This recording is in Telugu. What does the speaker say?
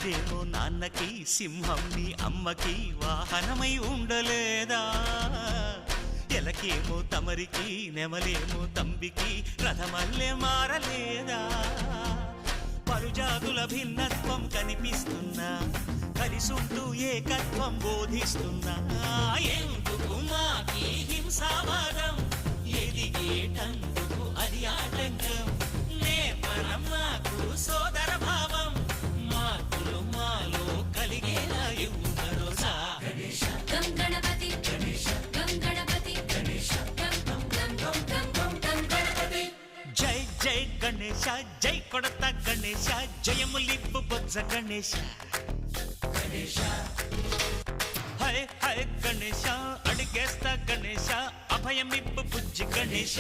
రాజేమో నాన్నకి, సింహం నీ అమ్మకి వాహనమై ఉండలేదా? ఎలకేమో తమరికి, నెమలేమో తంబికి రథమల్లే మారలేదా? పలుజాతుల భిన్నత్వం కనిపిస్తున్నా, కలిసుంటూ ఏకత్వం బోధిస్తున్నా. ఎందుకు మాకి హింసావాదం, ఎదిగేటందుకు అది ఆటంకం. నేపరం మాకు సోదర భావం, మార్పులు మాలో కలిగేలా ఇవ్వు భరోసా. గం గణపతి గం గణపతి గం గం గం గం గం గం గణపతి. జై జై గణేశ, జై కొడత గణేశ, జయములిప్పు బొజ్జ గణేశ. హై హై గణేశ, అడిగేస్తా గణేశ, అభయమిప్పు బుజ్జి గణేశ.